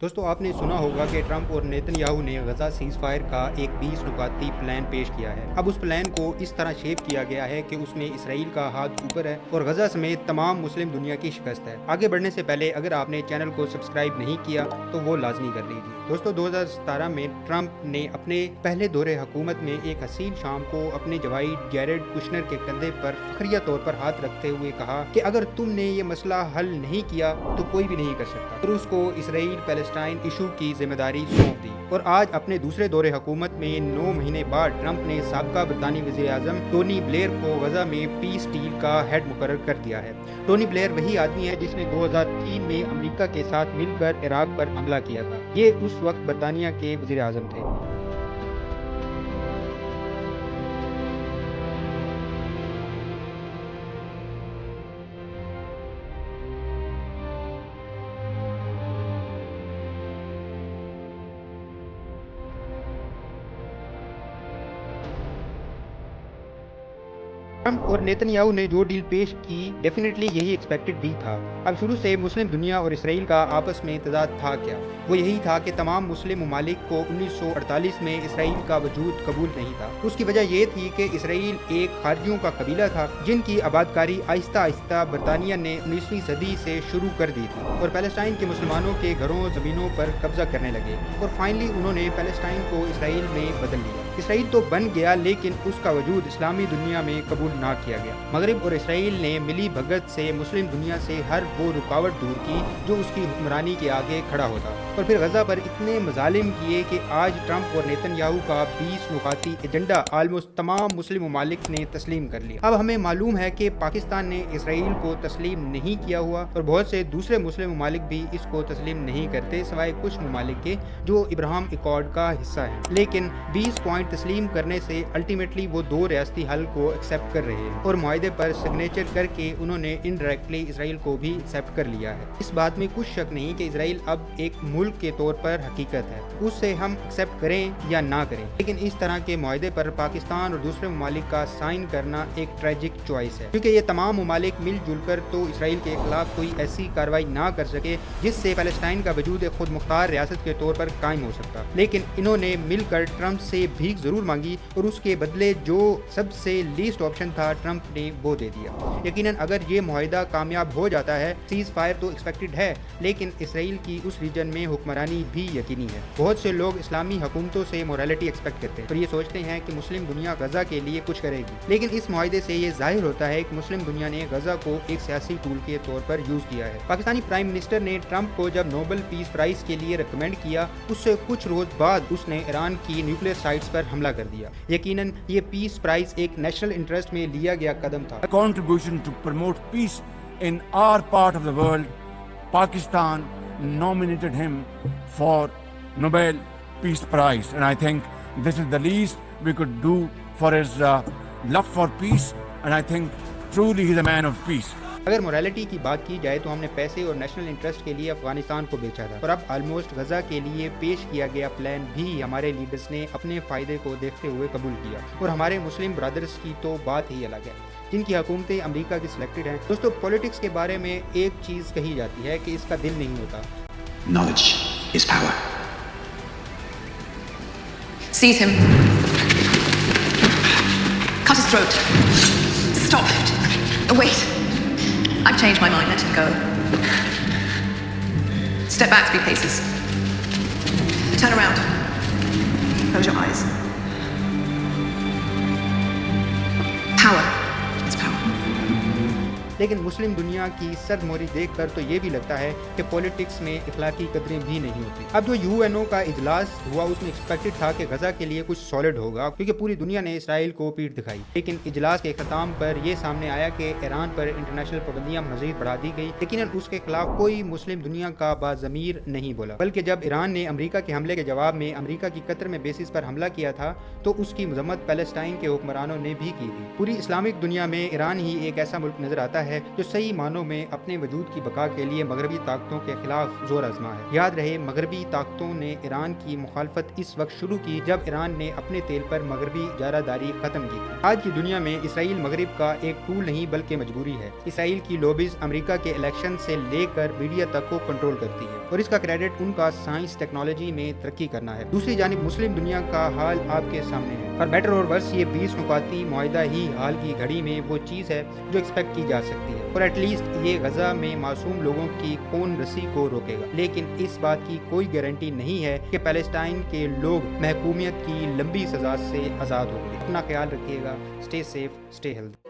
दोस्तों आपने सुना होगा कि ट्रंप और नेतन्याहू ने गजा सीज फायर का एक 20 नुकाती प्लान पेश किया है। अब उस प्लान को इस तरह शेप किया गया है कि उसमें इसराइल का हाथ ऊपर है और गजा समेत तमाम मुस्लिम दुनिया की शिकस्त है। आगे बढ़ने से पहले अगर आपने चैनल को सब्सक्राइब नहीं किया तो वो लाजमी कर लीजिए। दोस्तों 2017 में ट्रंप ने अपने पहले दौरे हुकूमत में एक हसीन शाम को अपने जवाई जैरेड कुशनर के कंधे पर फखरिया तौर पर हाथ रखते हुए कहा कि अगर तुमने ये मसला हल नहीं किया तो कोई भी नहीं कर सकता, और उसको इसराइल पैलेस्टाइन इशू की जिम्मेदारी सौंप दी। और आज अपने दूसरे दौरे हुकूमत में 9 महीने बाद ट्रंप ने साबका बरतानी वज़ीर आज़म टोनी ब्लेयर को गजा में पीस डील का हेड मुकर्रर कर दिया है। टोनी ब्लेयर वही आदमी है जिसने 2003 में अमेरिका के साथ मिलकर इराक पर हमला किया था। ये उस वक्त बरतानिया के वज़ीर आज़म थे। ट्रंप और नेतन्याहू ने जो डील पेश की डेफिनेटली यही एक्सपेक्टेड भी था। अब शुरू से मुस्लिम दुनिया और इसराइल का आपस में तजाद था क्या? वो यही था कि तमाम मुस्लिम ममालिक को 1948 में इसराइल का वजूद कबूल नहीं था। उसकी वजह ये थी कि इसराइल एक खारजियों का कबीला था जिनकी आबादकारी आहिस्ता आहिस्ता बरतानिया ने 19वीं सदी से शुरू कर दी थी और पैलेस्टाइन के मुसलमानों के घरों ज़मीनों पर कब्जा करने लगे और फाइनली उन्होंने पैलेस्टाइन को इसराइल में बदल लिया। इसराइल तो बन गया लेकिन उसका वजूद इस्लामी दुनिया में कबूल ना किया गया। मगरिब और इसराइल ने मिली भगत से मुस्लिम दुनिया से हर वो रुकावट दूर की जो उसकी हुक्मरानी के आगे खड़ा होता, और फिर गजा पर इतने मजालिम किए कि आज ट्रंप और नेतन्याहू का 20 नुकाती एजेंडा आलमोस्ट तमाम मुस्लिम ममालिक ने तस्लीम कर लिया। अब हमें मालूम है कि पाकिस्तान ने इसराइल को तस्लीम नहीं किया हुआ और बहुत से दूसरे मुस्लिम ममालिक भी इसको तस्लीम नहीं करते सिवाय कुछ ममालिक के जो इब्राहिम अकॉर्ड का हिस्सा है। लेकिन 20 पॉइंट तस्लीम करने से अल्टीमेटली वो 2 रियासती हल को एक्सेप्ट कर रहे हैं और मुआहदे पर सिग्नेचर करके उन्होंने इनडायरेक्टली इसराइल को भी एक्सेप्ट कर लिया है। इस बात में कुछ शक नहीं कि इसराइल अब एक मुल्क के तौर पर हकीकत है, उससे हम एक्सेप्ट करें या ना करें। लेकिन इस तरह के मुआहदे पर पाकिस्तान और दूसरे ममालिक का साइन करना एक ट्रेजिक चॉइस है, क्योंकि ये तमाम ममालिक मिलजुल कर तो इसराइल के खिलाफ कोई ऐसी कार्रवाई ना कर सके जिससे पैलेस्टाइन का वजूद एक खुद मुख्तार रियासत के तौर पर कायम हो सकता। लेकिन इन्होंने मिलकर ट्रंप से भीख जरूर मांगी और उसके बदले जो सबसे लीस्ट ऑप्शन था ट्रंप ने वो दे दिया। यकीनन अगर ये मुआहदा कामयाब हो जाता है, सीज फायर तो एक्सपेक्टेड है, लेकिन इसराइल की उस रीजन में हुक्मरानी भी यकीनी है। बहुत से लोग इस्लामी हुकूमतों से मोरालिटी एक्सपेक्ट करते हैं और ये सोचते हैं कि मुस्लिम दुनिया गजा के लिए कुछ करेगी, लेकिन इस मुआहदे से ये जाहिर होता है कि मुस्लिम दुनिया ने गजा को एक सियासी टूल के तौर पर यूज किया है। पाकिस्तानी प्राइम मिनिस्टर ने ट्रंप को जब नोबेल पीस प्राइज के लिए रिकमेंड किया, उससे कुछ रोज बाद उसने ईरान की न्यूक्लियर साइट्स पर हमला कर दिया। यकीनन ये पीस प्राइज एक नेशनल इंटरेस्ट में लिया गया कदम था। Contribution to promote peace in our part of the world, Pakistan nominated him for Nobel Peace Prize, and I think this is the least we could do for his love for peace, and I think truly he's a man of peace. अगर morality की बात की जाए तो हमने पैसे और national interest के लिए अफगानिस्तान को बेचा था, और अब ऑलमोस्ट गजा के लिए पेश किया गया प्लान भी हमारे लीडर्स ने अपने फायदे को देखते हुए कबूल किया। और हमारे मुस्लिम ब्रदर्स की तो बात ही अलग है जिनकी हुकूमतें अमेरिका की सिलेक्टेड हैं। दोस्तों पॉलिटिक्स के बारे में एक चीज़ कही जाती है कि इसका दिल नहीं होता। Knowledge is power. Seize him. Cut his throat. Stop. Wait. I've changed my mind. Let him go. Step back 3 paces. Turn around. Close your eyes. Power is power. लेकिन मुस्लिम दुनिया की सरमोरी देखकर तो ये भी लगता है कि पॉलिटिक्स में इखलाकी कदरें भी नहीं होती। अब जो यूएनओ का इजलास हुआ उसमें एक्सपेक्टेड था कि गजा के लिए कुछ सॉलिड होगा, क्योंकि पूरी दुनिया ने इसराइल को पीठ दिखाई। लेकिन इजलास के अख्ताम पर यह सामने आया कि ईरान पर इंटरनेशनल पाबंदियां मजीद बढ़ा दी गई, लेकिन उसके खिलाफ कोई मुस्लिम दुनिया का बाज़मीर नहीं बोला। बल्कि जब ईरान ने अमेरिका के हमले के जवाब में अमेरिका की कतर में बेसिस पर हमला किया था तो उसकी मजम्मत पैलेस्टाइन के हुक्मरानों ने भी की थी। पूरी इस्लामिक दुनिया में ईरान ही एक ऐसा मुल्क नजर आता ہے جو صحیح معنوں میں اپنے وجود کی بقا کے لیے مغربی طاقتوں کے خلاف زور آزما ہے۔ یاد رہے مغربی طاقتوں نے ایران کی مخالفت اس وقت شروع کی جب ایران نے اپنے تیل پر مغربی اجارہ داری ختم کی تھی۔ آج کی دنیا میں اسرائیل مغرب کا ایک ٹول نہیں بلکہ مجبوری ہے۔ اسرائیل کی لوبیز امریکہ کے الیکشن سے لے کر میڈیا تک کو کنٹرول کرتی ہے اور اس کا کریڈٹ ان کا سائنس ٹیکنالوجی میں ترقی کرنا ہے۔ دوسری جانب مسلم دنیا کا حال آپ کے سامنے ہے۔ اور بیٹر اور ورس یہ 20 نکاتی معاہدہ ہی حال کی گھڑی میں وہ چیز ہے جو ایکسپیکٹ کی جا سکتی ہے، اور ایٹ لیسٹ یہ غزہ میں معصوم لوگوں کی خون رسی کو روکے گا۔ لیکن اس بات کی کوئی گارنٹی نہیں ہے کہ پیلسٹائن کے لوگ محکومیت کی لمبی سزا سے آزاد ہوں گے۔ اپنا خیال رکھیے گا۔ Stay safe, stay healthy.